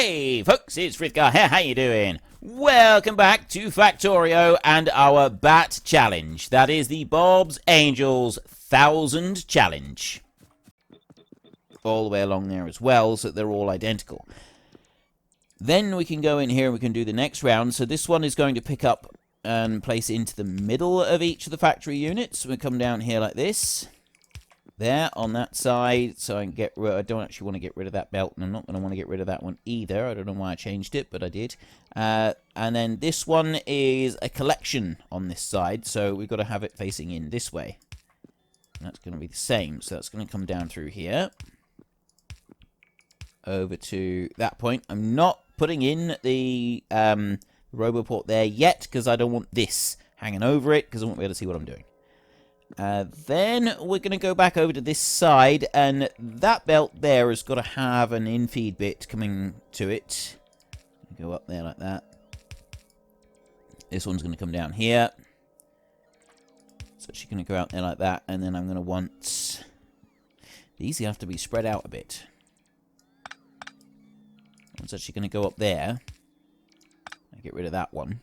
Hey folks, it's Frithgar here, how you doing? Welcome back to Factorio and our Bat Challenge. That is the Bob's Angels 1000 Challenge. All the way along there as well, so that they're all identical. Then we can go in here and we can do the next round. So this one is going to pick up and place into the middle of each of the factory units. We come down here like this. There on that side, so I can get rid. I don't actually want to get rid of that belt, and I'm not going to want to get rid of that one either. I don't know why I changed it, but I did. And then this one is a collection on this side, so we've got to have it facing in this way. And that's going to be the same, so that's going to come down through here, over to that point. I'm not putting in the Roboport there yet because I don't want this hanging over it because I won't be able to see what I'm doing. Then we're going to go back over to this side, and that belt there has got to have an infeed bit coming to it. Go up there like that. This one's going to come down here. So she's going to go out there like that, and then I'm going to want... These have to be spread out a bit. One's actually going to go up there. I'll get rid of that one.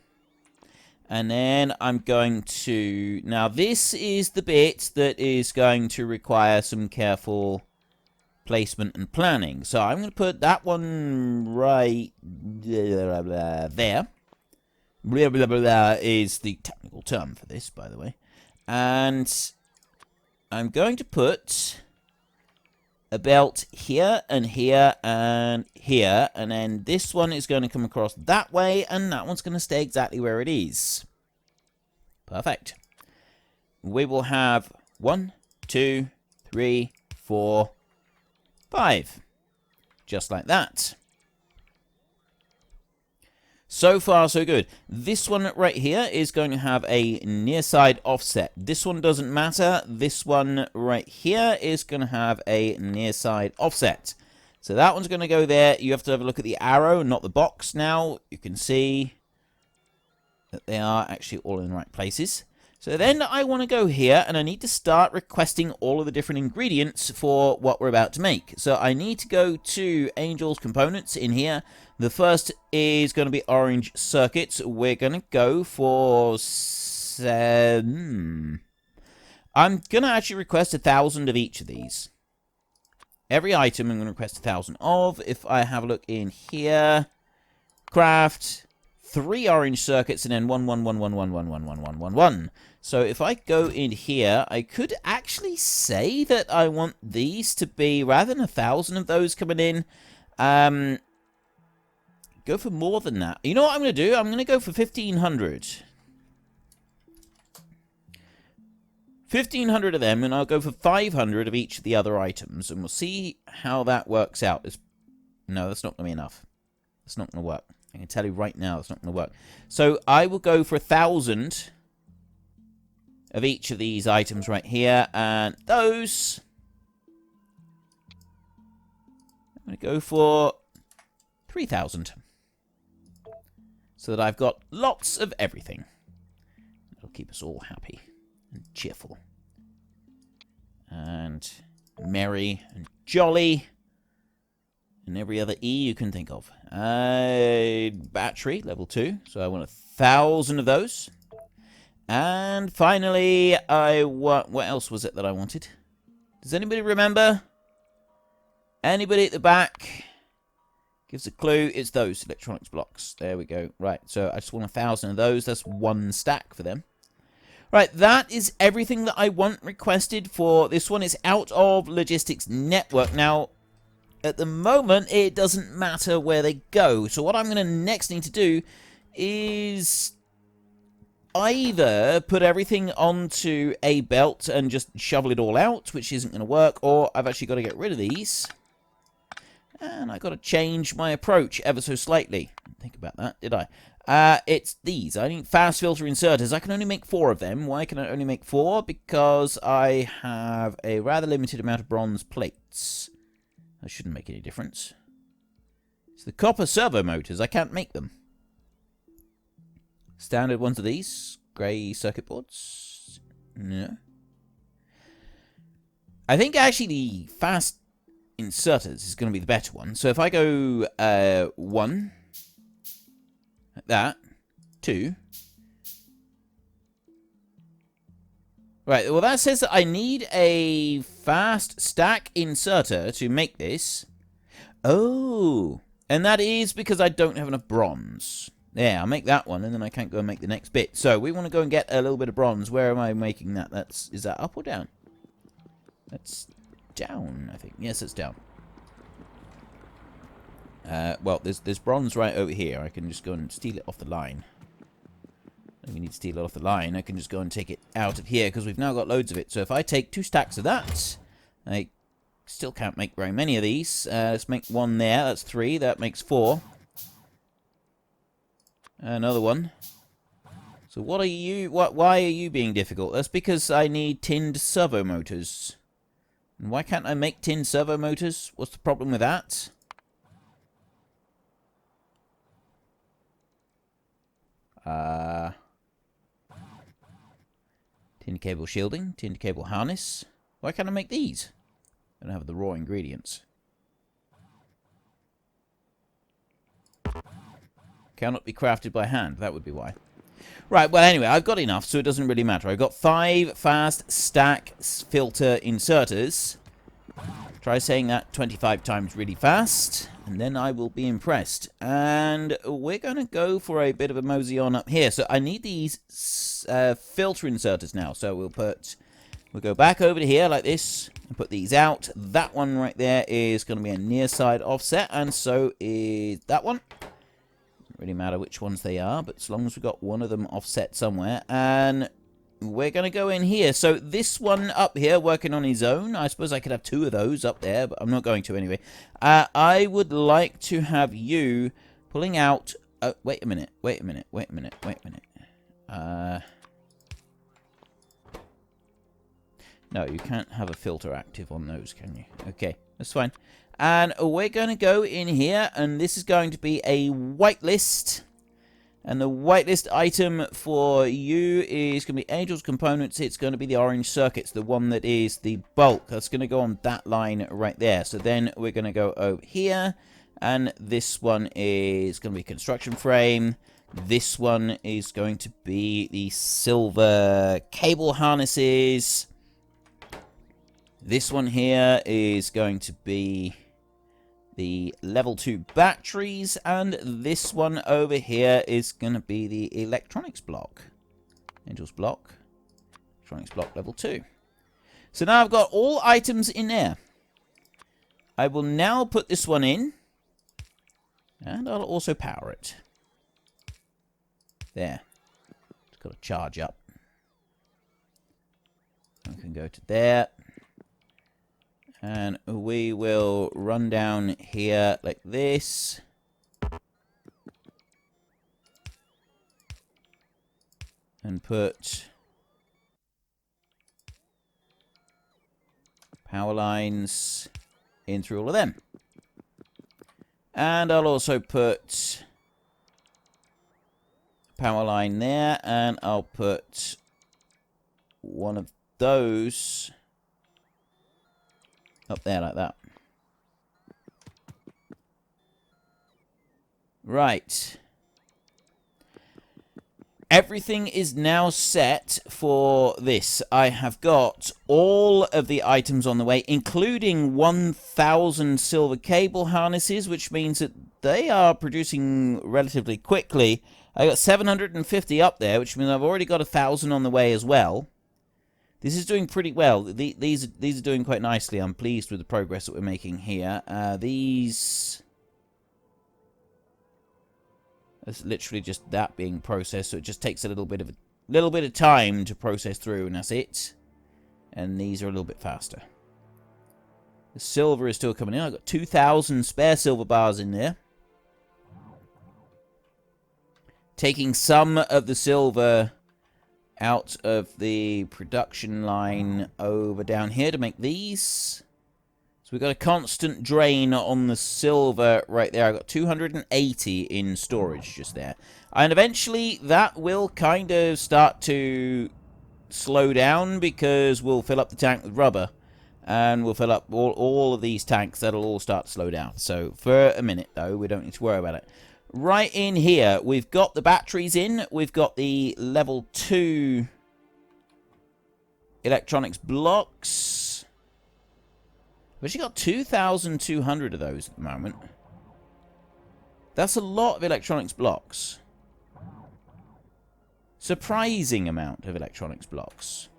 And then I'm going to... Now, this is the bit that is going to require some careful placement and planning. So I'm going to put that one right there. Blah, blah, blah, is the technical term for this, by the way. And I'm going to put a belt here and here and here, and then this one is going to come across that way, and that one's going to stay exactly where it is. Perfect. We will have 1, 2, 3, 4, 5. Just like that. So far, so good. This one right here is going to have a near side offset. This one doesn't matter. This one right here is going to have a near side offset. So that one's going to go there. You have to have a look at the arrow, not the box now. You can see that they are actually all in the right places. So then I want to go here, and I need to start requesting all of the different ingredients for what we're about to make. So I need to go to Angel's Components in here. The first is going to be orange circuits. We're going to go for... I'm going to actually request 1,000 of each of these. Every item I'm going to request 1,000 of. If I have a look in here, craft 3 orange circuits, and then 1, 1, 1, 1, 1, 1, 1, 1, 1, 1, 1. So if I go in here, I could actually say that I want these to be, rather than 1,000 of those coming in, go for more than that. You know what I'm going to do? I'm going to go for 1,500. 1,500 of them, and I'll go for 500 of each of the other items, and we'll see how that works out. No, that's not going to be enough. That's not going to work. I can tell you right now, that's not going to work. So I will go for 1,000 of each of these items right here, and those I'm going to go for 3,000, so that I've got lots of everything. It'll keep us all happy and cheerful and merry and jolly and every other E you can think of. Battery level 2, so I want 1,000 of those. And finally, I want... What else was it that I wanted? Does anybody remember? Anybody at the back? Gives a clue. It's those electronics blocks. There we go. Right, so I just want 1,000 of those. That's 1 stack for them. Right, that is everything that I want requested for this one. It's out of Logistics Network. Now, at the moment, it doesn't matter where they go. So what I'm going to next need to do is either put everything onto a belt and just shovel it all out, which isn't going to work, or I've actually got to get rid of these. And I've got to change my approach ever so slightly. Didn't think about that, did I? It's these. I need fast filter inserters. I can only make 4 of them. Why can I only make 4? Because I have a rather limited amount of bronze plates. That shouldn't make any difference. It's the copper servo motors. I can't make them. Standard ones of these. Grey circuit boards. No. I think actually the fast inserters is going to be the better one. So if I go 1, like that, 2. Right, well that says that I need a fast stack inserter to make this. Oh, and that is because I don't have enough bronze. There, I'll make that one, and then I can't go and make the next bit. So we want to go and get a little bit of bronze. Where am I making that? Is that up or down? That's down, I think. Yes, it's down. Well, there's bronze right over here. I can just go and steal it off the line. We need to steal it off the line. I can just go and take it out of here, because we've now got loads of it. So if I take 2 stacks of that, I still can't make very many of these. Let's make 1 there. That's 3. That makes 4. Another one. So what are you... Why are you being difficult? That's because I need tinned servo motors. And why can't I make tinned servo motors? What's the problem with that? Tinned cable shielding, tinned cable harness. Why can't I make these? I don't have the raw ingredients. Cannot be crafted by hand. That would be why. Right, well anyway, I've got enough, so it doesn't really matter. I've got 5 fast stack filter inserters. Try saying that 25 times really fast, and then I will be impressed. And we're going to go for a bit of a mosey on up here. So I need these filter inserters now. So we'll go back over to here like this and put these out. That one right there is going to be a near side offset, and so is that one. Doesn't really matter which ones they are, but as long as we've got one of them offset somewhere. And we're going to go in here. So this one up here working on his own. I suppose I could have 2 of those up there, but I'm not going to anyway. I would like to have you pulling out... wait a minute. No, you can't have a filter active on those, can you? Okay, that's fine. And we're going to go in here, and this is going to be a whitelist. And the whitelist item for you is going to be Angel's Components. It's going to be the orange circuits, the one that is the bulk. That's going to go on that line right there. So then we're going to go over here. And this one is going to be construction frame. This one is going to be the silver cable harnesses. This one here is going to be the level 2 batteries, and this one over here is going to be the electronics block. Angel's block. Electronics block level 2. So now I've got all items in there. I will now put this one in, and I'll also power it. There. It's got to charge up. I can go to there. And we will run down here like this. And put power lines in through all of them. And I'll also put power line there. And I'll put one of those up there like that. Right. Everything is now set for this. I have got all of the items on the way, including 1,000 silver cable harnesses, which means that they are producing relatively quickly. I got 750 up there, which means I've already got 1,000 on the way as well. This is doing pretty well. These are doing quite nicely. I'm pleased with the progress that we're making here. These... It's literally just that being processed, so it just takes a little bit of time to process through, and that's it. And these are a little bit faster. The silver is still coming in. I've got 2,000 spare silver bars in there. Taking some of the silver out of the production line over down here to make these. So we've got a constant drain on the silver right there. I've got 280 in storage just there. And eventually that will kind of start to slow down because we'll fill up the tank with rubber. And we'll fill up all of these tanks. That'll all start to slow down. So for a minute, though, we don't need to worry about it. Right in here, we've got the batteries in. We've got the level 2 electronics blocks. We've actually got 2,200 of those at the moment. That's a lot of electronics blocks. Surprising amount of electronics blocks.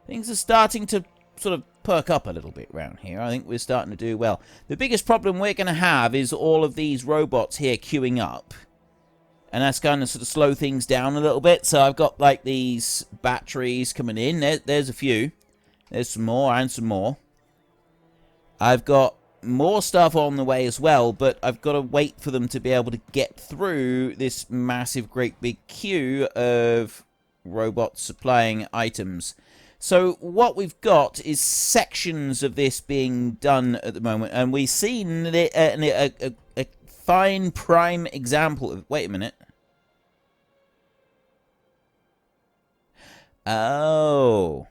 Things are starting to sort of perk up a little bit around here. I think we're starting to do well. The biggest problem we're going to have is all of these robots here queuing up. And that's going to sort of slow things down a little bit. So I've got like these batteries coming in. There's a few. There's some more and some more. I've got more stuff on the way as well, but I've got to wait for them to be able to get through this massive, great big queue of robots supplying items. So what we've got is sections of this being done at the moment, and we've seen a fine prime example of... Wait a minute. Oh.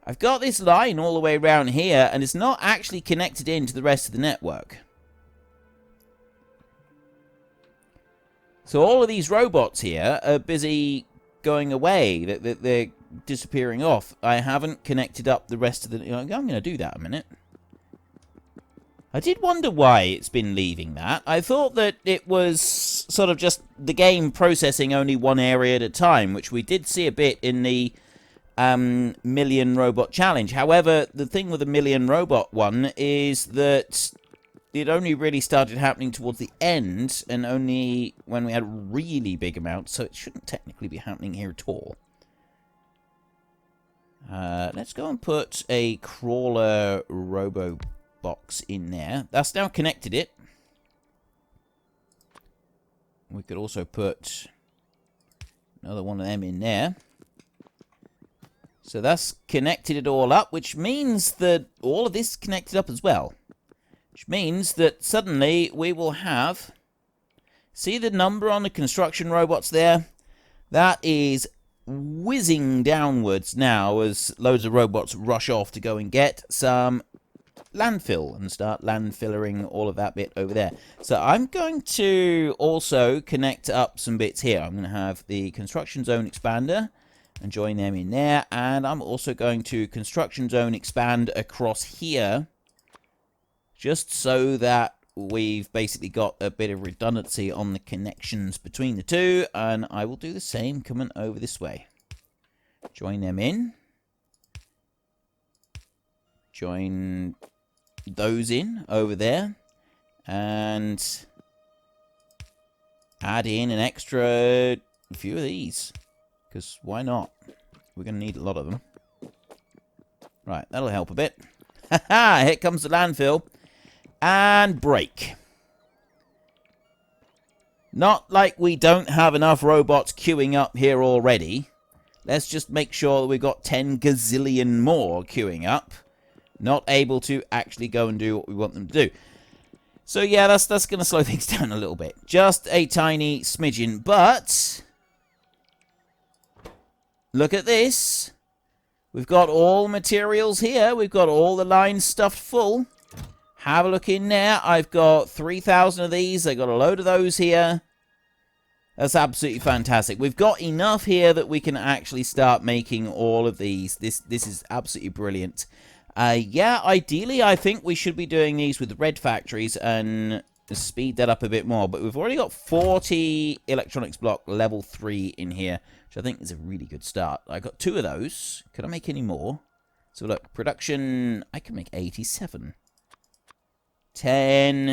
I've got this line all the way around here, and it's not actually connected into the rest of the network. So all of these robots here are busy going away. They're disappearing off. I haven't connected up the rest of the... I'm going to do that a minute. I did wonder why it's been leaving that. I thought that it was sort of just the game processing only one area at a time, which we did see a bit in the... million robot challenge. However, the thing with the million robot one is that it only really started happening towards the end, and only when we had really big amounts, so it shouldn't technically be happening here at all. Let's go and put a crawler robo box in there. That's now connected it. We could also put another one of them in there. So that's connected it all up, which means that all of this is connected up as well. Which means that suddenly we will have... See the number on the construction robots there? That is whizzing downwards now as loads of robots rush off to go and get some landfill and start landfillering all of that bit over there. So I'm going to also connect up some bits here. I'm going to have the construction zone expander and join them in there, and I'm also going to construction zone expand across here, just so that we've basically got a bit of redundancy on the connections between the two, and I will do the same coming over this way. Join them in. Join those in over there, and add in an extra few of these. Because why not? We're going to need a lot of them. Right, that'll help a bit. Haha, here comes the landfill. And break. Not like we don't have enough robots queuing up here already. Let's just make sure that we've got 10 gazillion more queuing up. Not able to actually go and do what we want them to do. So yeah, that's going to slow things down a little bit. Just a tiny smidgen, but... Look at this. We've got all materials here. We've got all the lines stuffed full. Have a look in there. I've got 3,000 of these. I've got a load of those here. That's absolutely fantastic. We've got enough here that we can actually start making all of these. This is absolutely brilliant. Yeah, ideally, I think we should be doing these with red factories and speed that up a bit more. But we've already got 40 electronics block level 3 in here, which I think is a really good start. I got 2 of those. Could I make any more? So look, production, I can make 87. 10.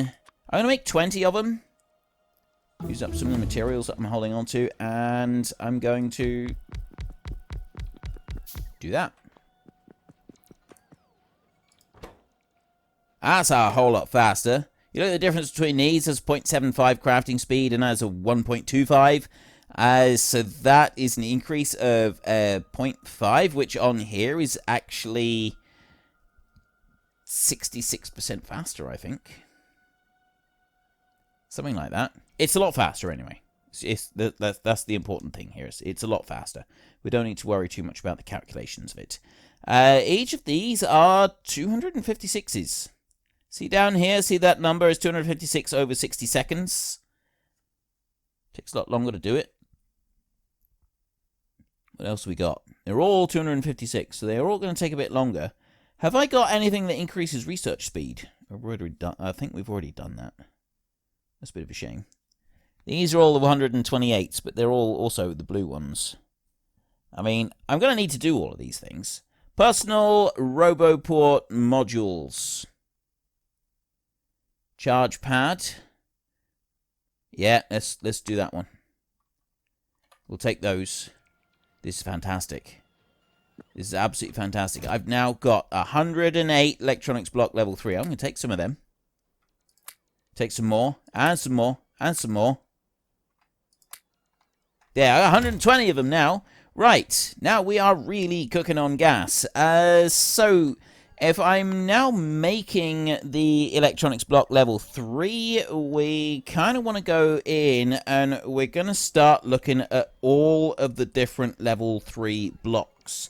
I'm going to make 20 of them. Use up some of the materials that I'm holding on to, and I'm going to do that. That's a whole lot faster. You know the difference between these is 0.75 crafting speed and as a 1.25. So that is an increase of 0.5, which on here is actually 66% faster, I think. Something like that. It's a lot faster anyway. That's the important thing here. It's a lot faster. We don't need to worry too much about the calculations of it. Each of these are 256s. See down here, see that number is 256 over 60 seconds. Takes a lot longer to do it. What else have we got? They're all 256, so they're all going to take a bit longer. Have I got anything that increases research speed? I think we've already done that. That's a bit of a shame. These are all the 128s, but they're all also the blue ones. I mean, I'm going to need to do all of these things. Personal Roboport modules. Charge pad. Yeah, let's do that one. We'll take those. This is fantastic. This is absolutely fantastic. I've now got 108 electronics block level 3. I'm going to take some of them. Take some more, and some more, and some more. There, I got 120 of them now. Right, now we are really cooking on gas. So, if I'm now making the electronics block level 3, we kind of want to go in and we're going to start looking at all of the different level 3 blocks.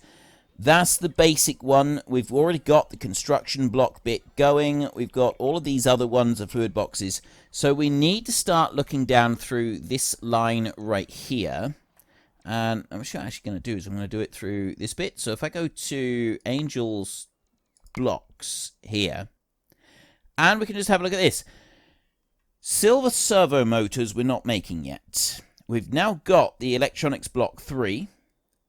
That's the basic one. We've already got the construction block bit going. We've got all of these other ones of fluid boxes. So we need to start looking down through this line right here. And what I'm actually going to do is I'm going to do it through this bit. So if I go to Angel's blocks here, and we can just have a look at this. Silver servo motors we're not making yet. We've now got the electronics block 3.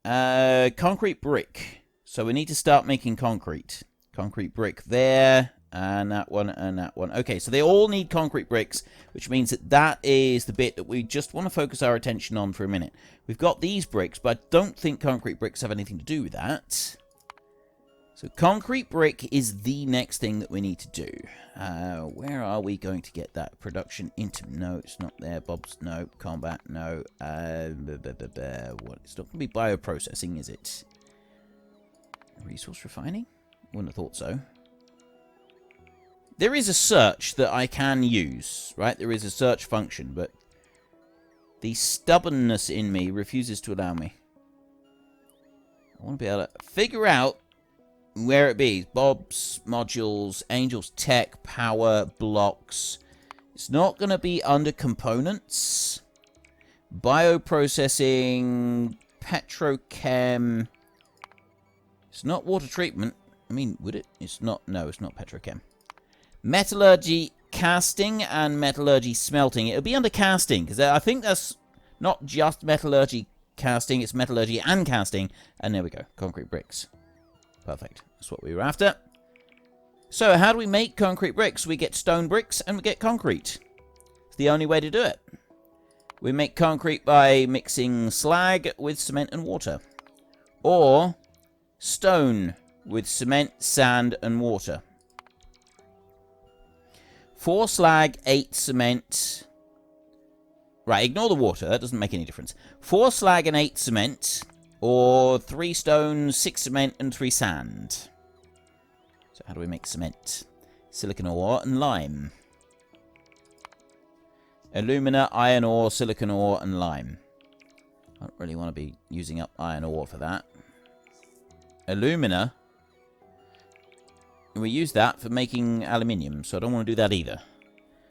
Concrete brick. So we need to start making concrete. Concrete brick there, and that one, and that one. Okay, so they all need concrete bricks, which means that that is the bit that we just want to focus our attention on for a minute. We've got these bricks, but I don't think concrete bricks have anything to do with that. So concrete brick is the next thing that we need to do. Where are we going to get that production into? No, it's not there. Bob's, no. Combat, no. What? It's not going to be bioprocessing, is it? Resource refining? Wouldn't have thought so. There is a search that I can use, right? There is a search function, but the stubbornness in me refuses to allow me. I want to be able to figure out where it be. Bob's, modules, Angel's tech, power, blocks. It's not going to be under components. Bioprocessing, petrochem. It's not water treatment. I mean, would it? It's not. No, it's not petrochem. Metallurgy, casting, and metallurgy smelting. It'll be under casting, because I think that's not just metallurgy casting. It's metallurgy and casting. And there we go. Concrete bricks. Perfect. That's what we were after. So, how do we make concrete bricks? We get stone bricks and we get concrete. It's the only way to do it. We make concrete by mixing slag with cement and water. Or stone with cement, sand, and water. 4 slag, 8 cement. Right, ignore the water. That doesn't make any difference. 4 slag and 8 cement. Or 3 stone, 6 cement, and 3 sand. So how do we make cement? Silicon ore and lime. Alumina, iron ore, silicon ore, and lime. I don't really want to be using up iron ore for that. Alumina. We use that for making aluminium, so I don't want to do that either.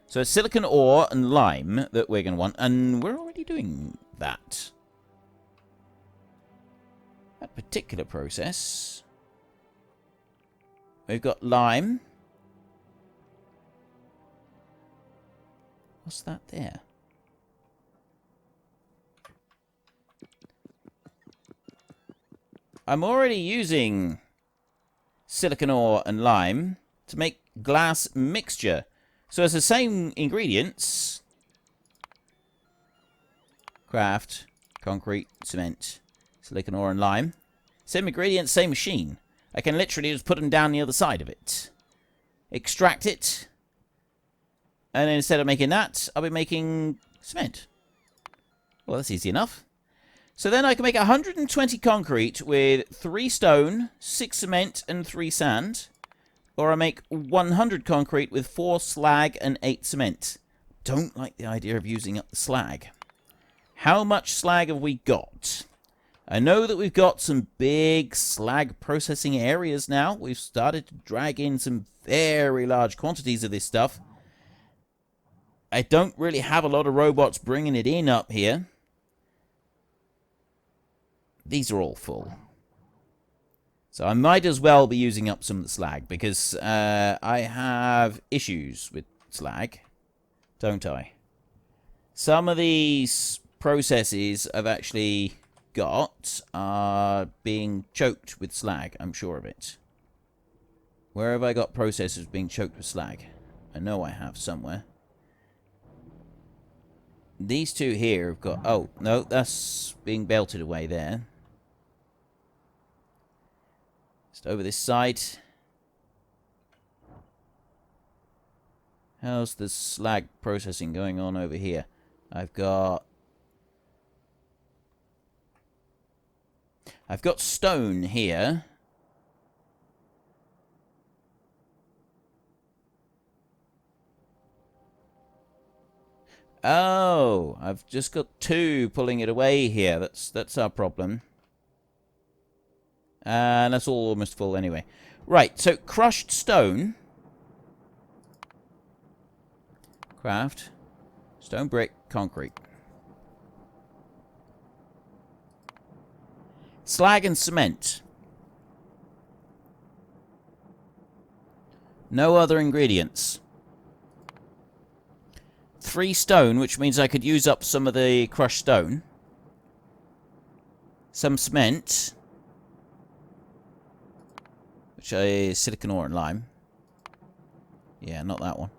So it's silicon ore and lime that we're going to want, and we're already doing that. That particular process. We've got lime. What's that there? I'm already using silicon ore and lime to make glass mixture. So it's the same ingredients. Craft, concrete, cement, silicon ore and lime. Same ingredients, same machine. I can literally just put them down the other side of it. Extract it. And then instead of making that, I'll be making cement. Well, that's easy enough. So then I can make 120 concrete with 3 stone, 6 cement, and 3 sand. Or I make 100 concrete with 4 slag and 8 cement. Don't like the idea of using up the slag. How much slag have we got? I know that we've got some big slag processing areas now. We've started to drag in some very large quantities of this stuff. I don't really have a lot of robots bringing it in up here. These are all full. So I might as well be using up some of the slag, because I have issues with slag, don't I? Some of these processes I've actually got are being choked with slag, I'm sure of it. Where have I got processors being choked with slag? I know I have somewhere. These two here have got... Oh, no, that's being belted away there. Just over this side. How's the slag processing going on over here? I've got stone here. Oh, I've just got two pulling it away here. That's our problem. And that's all almost full anyway. Right, so crushed stone. Craft. Stone, brick, concrete. Slag and cement. No other ingredients. 3 stone, which means I could use up some of the crushed stone. Some cement. Which is silicon ore and lime. Yeah, not that one.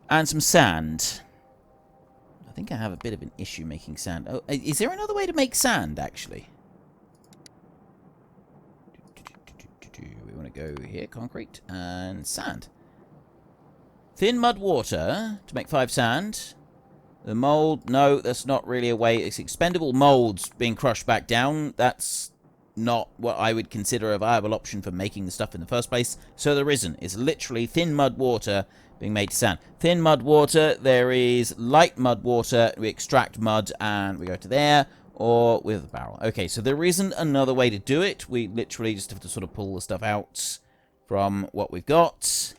And some sand. I think I have a bit of an issue making sand. Oh, is there another way to make sand, actually? We want to go here, concrete, and sand. Thin mud water to make 5 sand. The mold, no, that's not really a way. It's expendable molds being crushed back down. That's not what I would consider a viable option for making the stuff in the first place. So there isn't. It's literally thin mud water being made to sand. Thin mud water, there is light mud water. We extract mud and we go to there, or with a barrel. Okay, so there isn't another way to do it. We literally just have to sort of pull the stuff out from what we've got.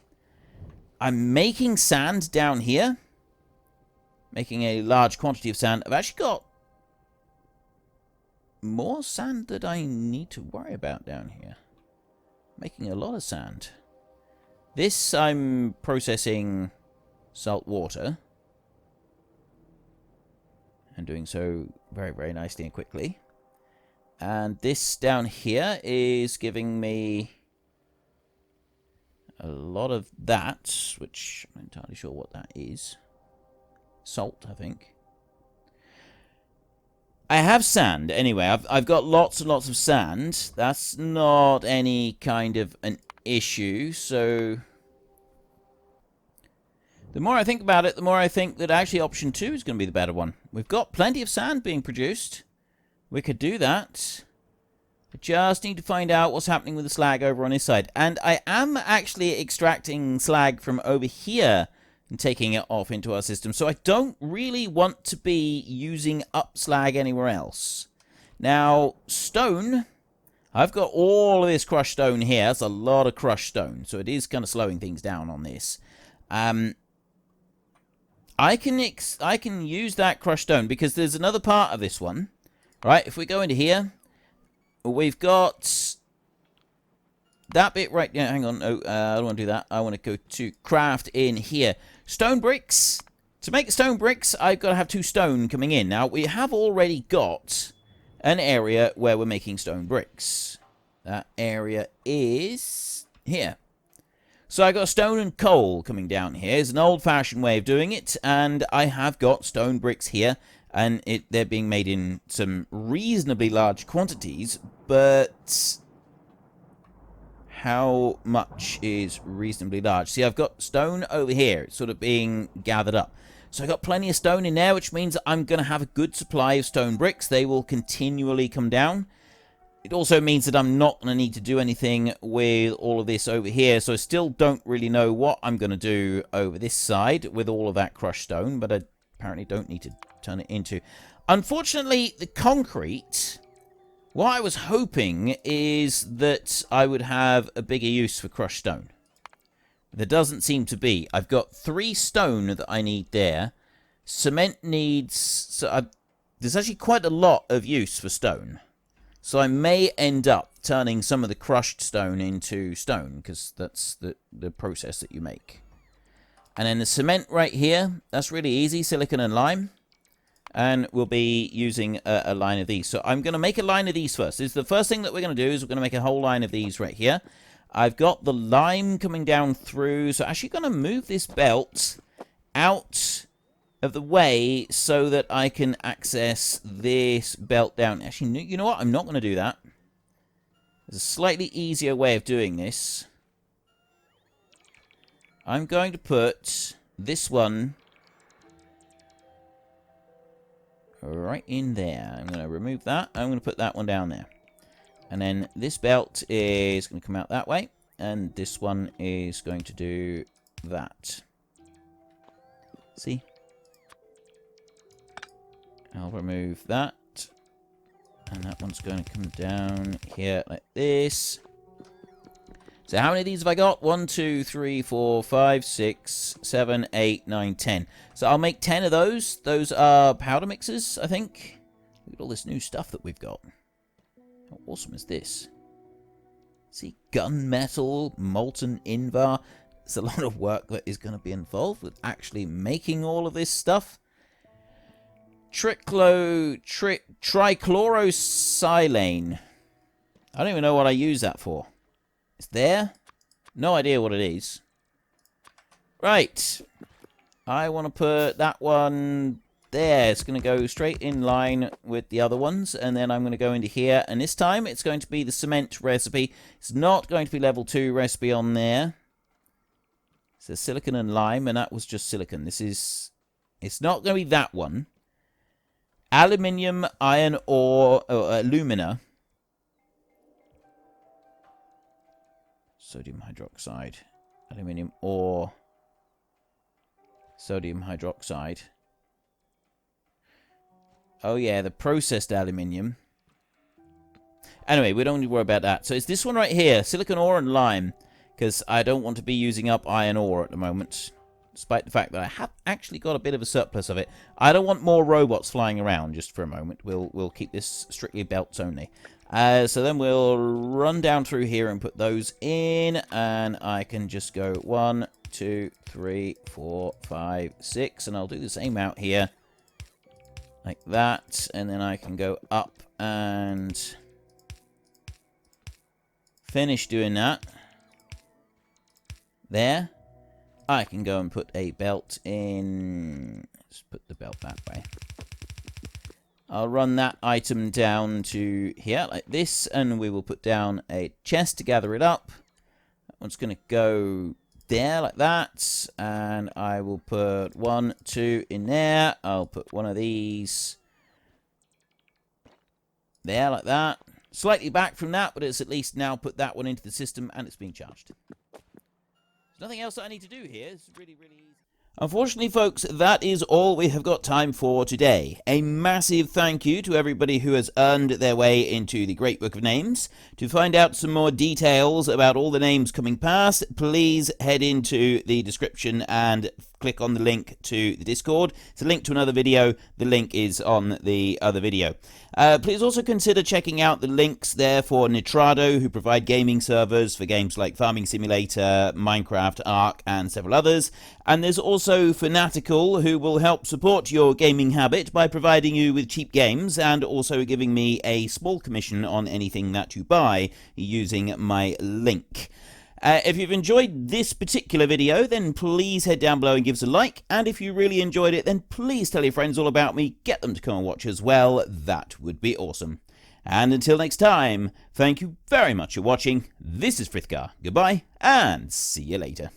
I'm making sand down here. Making a large quantity of sand. I've actually got more sand that I need to worry about down here. Making a lot of sand. This I'm processing salt water. And doing so very, very nicely and quickly. And this down here is giving me a lot of that, which I'm not entirely sure what that is. Salt, I think. I have sand, anyway. I've got lots and lots of sand. That's not any kind of an issue, so... The more I think about it, the more I think that actually option 2 is going to be the better one. We've got plenty of sand being produced. We could do that. I just need to find out what's happening with the slag over on this side. And I am actually extracting slag from over here and taking it off into our system. So I don't really want to be using up slag anywhere else. Now, stone. I've got all of this crushed stone here. That's a lot of crushed stone. So it is kind of slowing things down on this. I can use that crushed stone because there's another part of this one. Right, if we go into here, we've got that bit right... Yeah, hang on. No, I don't want to do that. I want to go to craft in here. Stone bricks. To make stone bricks, I've got to have 2 stone coming in. Now, we have already got an area where we're making stone bricks. That area is here. So I got stone and coal coming down here. It's an old-fashioned way of doing it, and I have got stone bricks here, and they're being made in some reasonably large quantities, but how much is reasonably large? See, I've got stone over here. It's sort of being gathered up. So I've got plenty of stone in there, which means I'm going to have a good supply of stone bricks. They will continually come down. It also means that I'm not going to need to do anything with all of this over here. So I still don't really know what I'm going to do over this side with all of that crushed stone. But apparently don't need to turn it into. Unfortunately, the concrete, what I was hoping is that I would have a bigger use for crushed stone. There doesn't seem to be. I've got 3 stone that I need there. Cement needs... So there's actually quite a lot of use for stone. So I may end up turning some of the crushed stone into stone, because that's the process that you make. And then the cement right here, that's really easy, silicon and lime. And we'll be using a line of these. So I'm going to make a line of these first. This is the first thing that we're going to do, is we're going to make a whole line of these right here. I've got the lime coming down through, so I'm actually going to move this belt out of the way so that I can access this belt down. Actually, you know what? I'm not going to do that. There's a slightly easier way of doing this. I'm going to put this one right in there. I'm going to remove that. I'm going to put that one down there. And then this belt is going to come out that way. And this one is going to do that. See? I'll remove that. And that one's going to come down here like this. So how many of these have I got? 1, 2, 3, 4, 5, 6, 7, 8, 9, 10. So I'll make 10 of those. Those are powder mixers, I think. Look at all this new stuff that we've got. How awesome is this? See, gunmetal, molten invar. There's a lot of work that is going to be involved with actually making all of this stuff. Trichlorosilane. I don't even know what I use that for. It's there. No idea what it is. Right. I want to put that one there. It's going to go straight in line with the other ones. And then I'm going to go into here. And this time it's going to be the cement recipe. It's not going to be level 2 recipe on there. It says silicon and lime. And that was just silicon. This is... It's not going to be that one. Aluminium, iron ore, alumina. Sodium hydroxide. Aluminium ore. Sodium hydroxide. Oh yeah, the processed aluminium. Anyway, we don't need to worry about that. So it's this one right here. Silicon ore and lime. Because I don't want to be using up iron ore at the moment. Despite the fact that I have actually got a bit of a surplus of it. I don't want more robots flying around just for a moment. We'll keep this strictly belts only. So then we'll run down through here and put those in. And I can just go 1, 2, 3, 4, 5, 6. And I'll do the same out here. Like that. And then I can go up and finish doing that. There. I can go and put a belt in. Let's put the belt that way. I'll run that item down to here like this, and we will put down a chest to gather it up. That one's going to go there like that, and I will put 1, 2 in there. I'll put one of these there like that. Slightly back from that, but it's at least now put that one into the system, and it's being charged. Nothing else that I need to do here. It's really, really easy. Unfortunately, folks, that is all we have got time for today. A massive thank you to everybody who has earned their way into the Great Book of Names. To find out some more details about all the names coming past, please head into the description and click on the link to the Discord. It's a link to another video. The link is on the other video. Please also consider checking out the links there for Nitrado, who provide gaming servers for games like Farming Simulator, Minecraft, Ark, and several others. And there's also Fanatical, who will help support your gaming habit by providing you with cheap games and also giving me a small commission on anything that you buy using my link. If you've enjoyed this particular video, then please head down below and give us a like. And if you really enjoyed it, then please tell your friends all about me. Get them to come and watch as well. That would be awesome. And until next time, thank you very much for watching. This is Frithgar. Goodbye, and see you later.